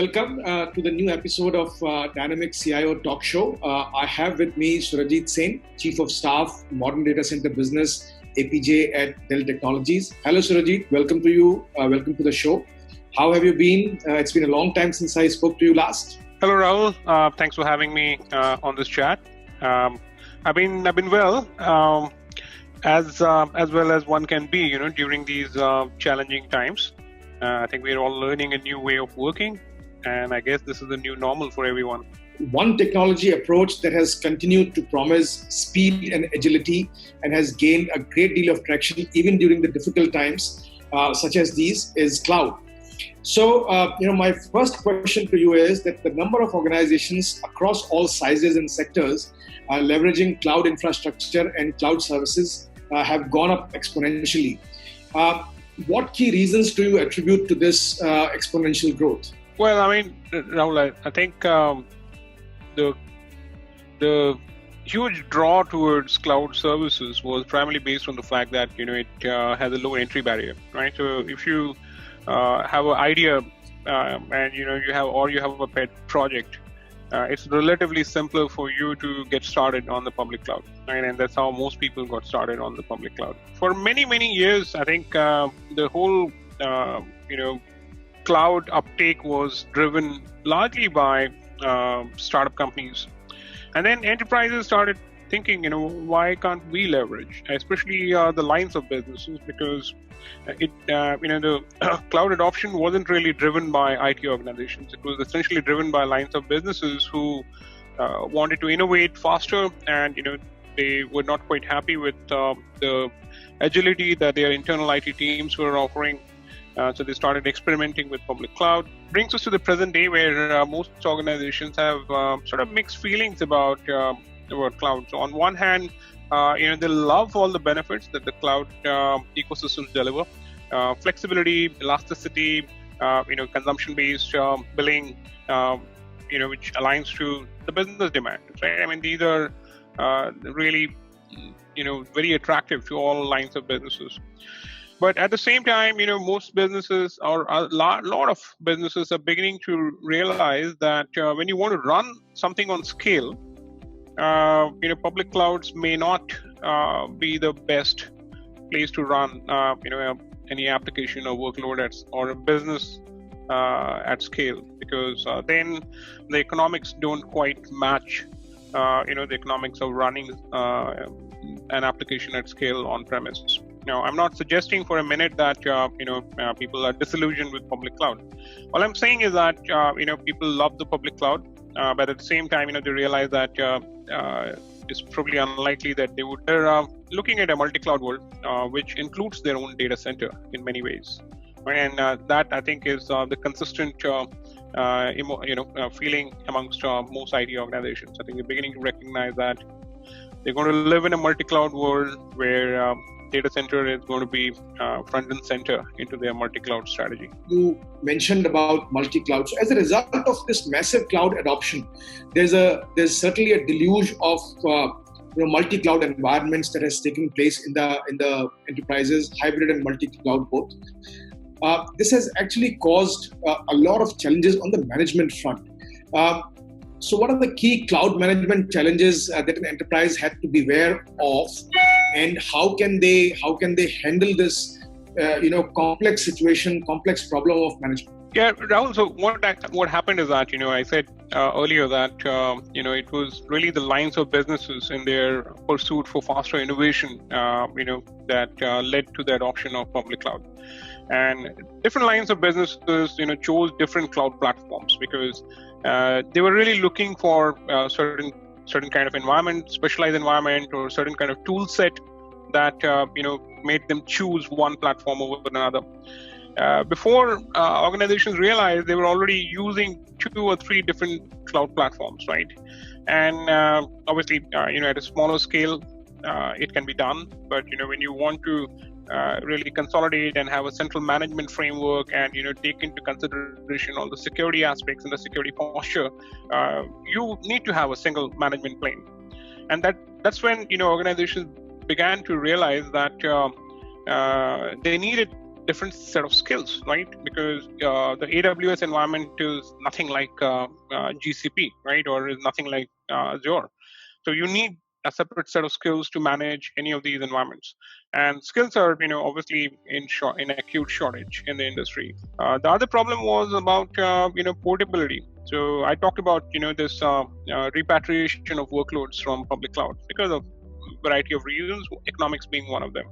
welcome to the new episode of DynamicCIO Talk Show. I have with me Surajit Sen, Chief of Staff, Modern Datacenter Business, APJ at Dell Technologies. Hello Surajit, welcome to you. Welcome to the show. How have you been? It's been a long time since I spoke to you last. Hello Rahul, thanks for having me on this chat. I've been well, as well as one can be, during these challenging times. I think we're all learning a new way of working, and I guess this is the new normal for everyone. One technology approach that has continued to promise speed and agility and has gained a great deal of traction even during the difficult times such as these is cloud. So, my first question to you is that the number of organizations across all sizes and sectors leveraging cloud infrastructure and cloud services have gone up exponentially. What key reasons do you attribute to this exponential growth? Well, Rahul, I think the huge draw towards cloud services was primarily based on the fact that it has a low entry barrier, right? So if you have an idea and you have a pet project, it's relatively simpler for you to get started on the public cloud, right? And that's how most people got started on the public cloud. For many years, I think the whole cloud uptake was driven largely by startup companies, and then enterprises started thinking, why can't we leverage, especially the lines of businesses, because the cloud adoption wasn't really driven by IT organizations. It was essentially driven by lines of businesses who wanted to innovate faster, and they were not quite happy with the agility that their internal IT teams were offering. So they started experimenting with public cloud. Brings us to the present day, where most organizations have sort of mixed feelings about cloud. So on one hand, they love all the benefits that the cloud ecosystems deliver: flexibility, elasticity, consumption-based billing, which aligns to the business demand. Right? These are really, very attractive to all lines of businesses. But at the same time, most businesses, or a lot of businesses, are beginning to realize that when you want to run something on scale, public clouds may not be the best place to run, any application or workload or a business at scale, because then the economics don't quite match, the economics of running an application at scale on premise. Now, I'm not suggesting for a minute that people are disillusioned with public cloud. All I'm saying is that people love the public cloud, but at the same time, they realize that it's probably unlikely that they would. They're looking at a multi-cloud world, which includes their own data center in many ways, and that I think is the consistent feeling amongst most IT organizations. I think they're beginning to recognize that they're going to live in a multi-cloud world where data center is going to be front and center into their multi-cloud strategy. You mentioned about multi-cloud. So as a result of this massive cloud adoption, there's certainly a deluge of multi-cloud environments that has taken place in the enterprises, hybrid and multi-cloud both. This has actually caused a lot of challenges on the management front. So what are the key cloud management challenges that an enterprise had to be aware of, and how can they handle this complex situation, complex problem of management? Yeah, Rahul, so what happened is that, I said earlier that, it was really the lines of businesses in their pursuit for faster innovation, that led to the adoption of public cloud. And different lines of businesses, chose different cloud platforms because they were really looking for certain kind of environment, specialized environment, or certain kind of tool set that made them choose one platform over another. Before organizations realized, they were already using 2 or 3 different cloud platforms, right? And obviously, at a smaller scale, it can be done. But when you want to really consolidate and have a central management framework and take into consideration all the security aspects and the security posture, you need to have a single management plane. And that's when organizations began to realize that they needed different set of skills, right? Because the AWS environment is nothing like GCP, right, or is nothing like Azure. So you need a separate set of skills to manage any of these environments. And skills are, obviously in acute shortage in the industry. The other problem was about, portability. So I talked about, this repatriation of workloads from public cloud because of a variety of reasons, economics being one of them.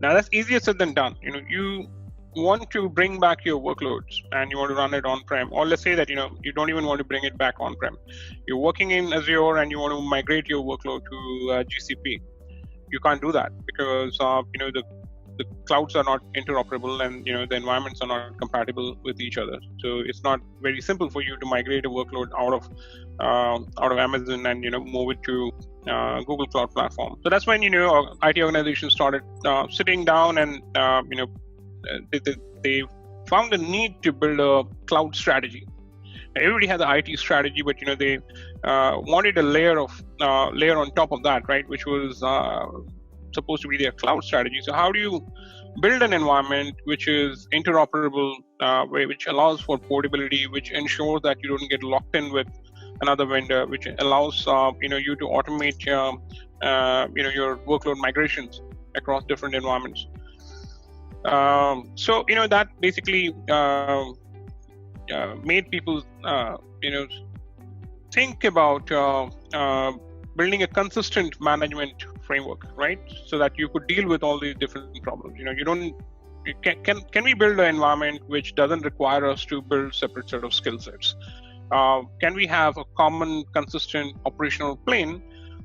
Now that's easier said than done. You want to bring back your workloads and you want to run it on-prem, or let's say that you don't even want to bring it back on-prem. You're working in Azure and you want to migrate your workload to GCP. You can't do that because the clouds are not interoperable and the environments are not compatible with each other. So it's not very simple for you to migrate a workload out of Amazon and move it to Google Cloud Platform. So that's when IT organizations started sitting down and they found the need to build a cloud strategy. Everybody had the IT strategy, but they wanted a layer on top of that, right? Which was supposed to be their cloud strategy. So how do you build an environment which is interoperable, which allows for portability, which ensures that you don't get locked in with another vendor, which allows you to automate your workload migrations across different environments. So that basically made people think about building a consistent management framework, right? So that you could deal with all these different problems. Can we build an environment which doesn't require us to build separate set of skill sets? Can we have a common, consistent operational plane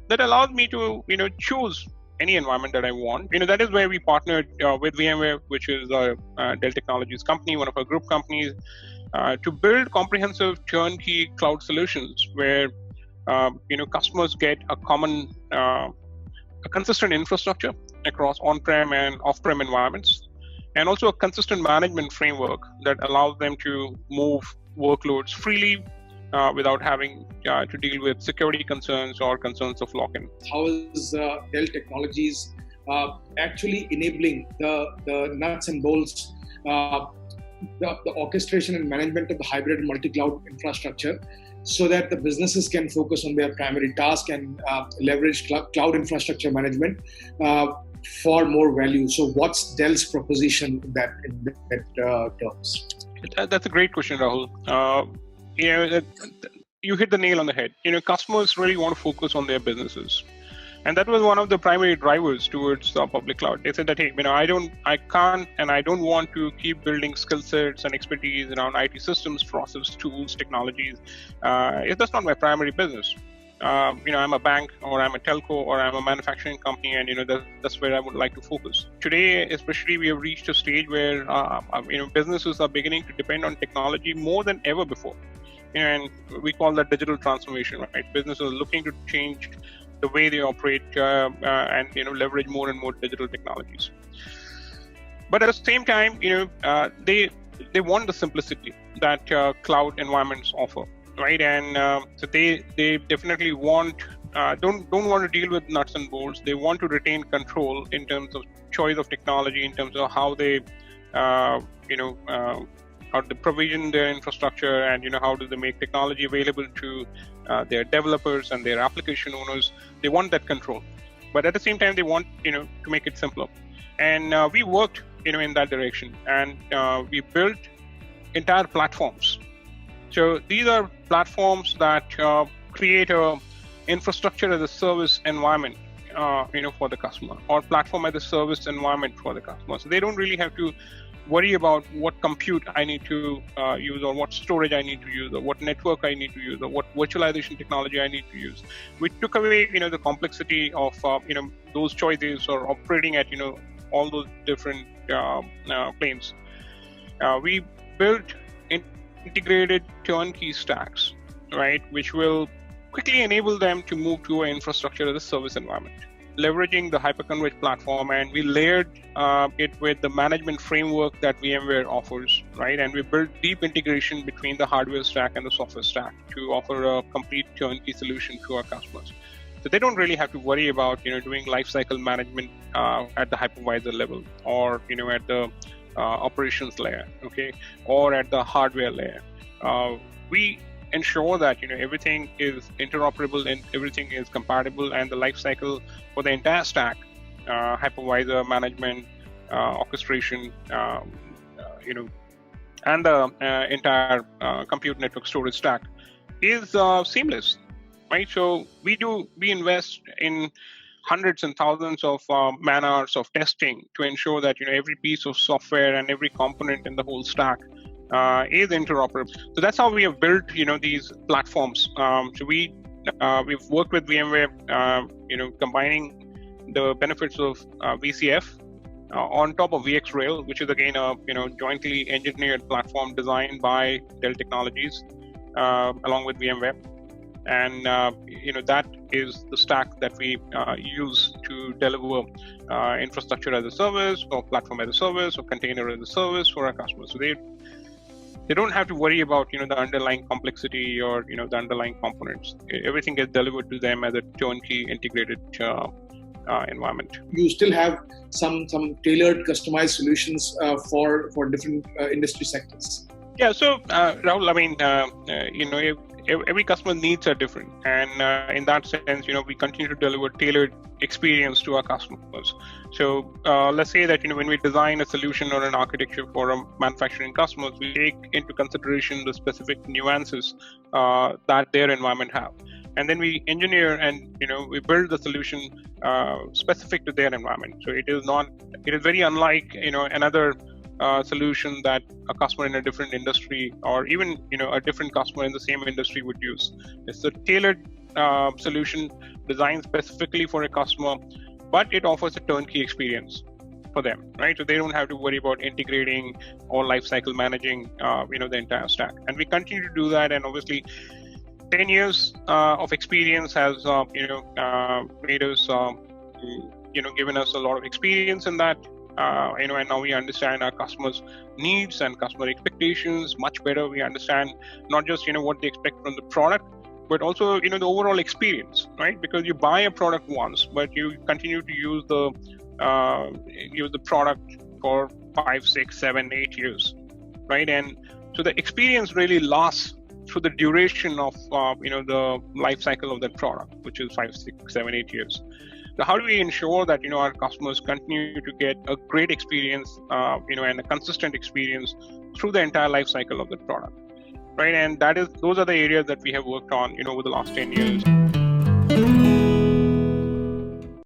that allows me to choose any environment that I want? That is where we partnered with VMware, which is a Dell Technologies company, one of our group companies, to build comprehensive turnkey cloud solutions where customers get a common, a consistent infrastructure across on-prem and off-prem environments, and also a consistent management framework that allows them to move workloads freely without having to deal with security concerns or concerns of lock-in. How is Dell Technologies actually enabling the nuts and bolts, the orchestration and management of the hybrid multi-cloud infrastructure, so that the businesses can focus on their primary task and leverage cloud infrastructure management for more value? So what's Dell's proposition in that terms? That's a great question, Rahul. You hit the nail on the head. Customers really want to focus on their businesses. And that was one of the primary drivers towards public cloud. They said that, hey, I can't and I don't want to keep building skill sets and expertise around IT systems, process, tools, technologies. That's not my primary business. I'm a bank, or I'm a telco, or I'm a manufacturing company, and that's where I would like to focus. Today, especially, we have reached a stage where businesses are beginning to depend on technology more than ever before. And we call that digital transformation, right? Businesses are looking to change the way they operate and leverage more and more digital technologies. But at the same time, they want the simplicity that cloud environments offer, right? And so they definitely want don't want to deal with nuts and bolts. They want to retain control in terms of choice of technology, in terms of how they how they provision their infrastructure, and how do they make technology available to their developers and their application owners. They want that control, but at the same time they want to make it simpler. And we worked in that direction, and we built entire platforms. So these are platforms that create a infrastructure as a service environment for the customer, or platform as a service environment for the customer. So they don't really have to worry about what compute I need to use, or what storage I need to use, or what network I need to use, or what virtualization technology I need to use. We took away the complexity of those choices, or operating at all those different planes. We built integrated turnkey stacks, right, which will quickly enable them to move to an infrastructure as a service environment, leveraging the hyperconverged platform. And we layered it with the management framework that VMware offers, right? And we built deep integration between the hardware stack and the software stack to offer a complete turnkey solution to our customers. So they don't really have to worry about doing lifecycle management at the hypervisor level, or at the operations layer, okay, or at the hardware layer. We ensure that everything is interoperable and everything is compatible, and the life cycle for the entire stack, hypervisor management, orchestration, and the entire compute network storage stack is seamless, right? So we invest in hundreds and thousands of man hours of testing to ensure that every piece of software and every component in the whole stack is interoperable. So that's how we have built these platforms. So we've worked with VMware, combining the benefits of VCF on top of VxRail, which is again a jointly engineered platform designed by Dell Technologies along with VMware. And that is the stack that we use to deliver infrastructure as a service, or platform as a service, or container as a service for our customers. So they don't have to worry about the underlying complexity or the underlying components. Everything gets delivered to them as a turnkey integrated environment. You still have some tailored, customized solutions for different industry sectors. Yeah. So Rahul, I mean, every customer needs are different, and in that sense, we continue to deliver tailored experience to our customers. So let's say that when we design a solution or an architecture for a manufacturing customers, we take into consideration the specific nuances that their environment have, and then we engineer and we build the solution specific to their environment. So it is very unlike another solution that a customer in a different industry, or even a different customer in the same industry would use. It's a tailored solution designed specifically for a customer, but it offers a turnkey experience for them, right? So they don't have to worry about integrating or lifecycle managing the entire stack. And we continue to do that, and obviously 10 years of experience has made us given us a lot of experience in that. And now we understand our customers' needs and customer expectations much better. We understand not just what they expect from the product, but also the overall experience, right? Because you buy a product once, but you continue to use the product for 5, 6, 7, 8 years, right? And so the experience really lasts through the duration of the life cycle of that product, which is 5, 6, 7, 8 years. So how do we ensure that our customers continue to get a great experience, and a consistent experience through the entire life cycle of the product, right? And those are the areas that we have worked on, over the last 10 years.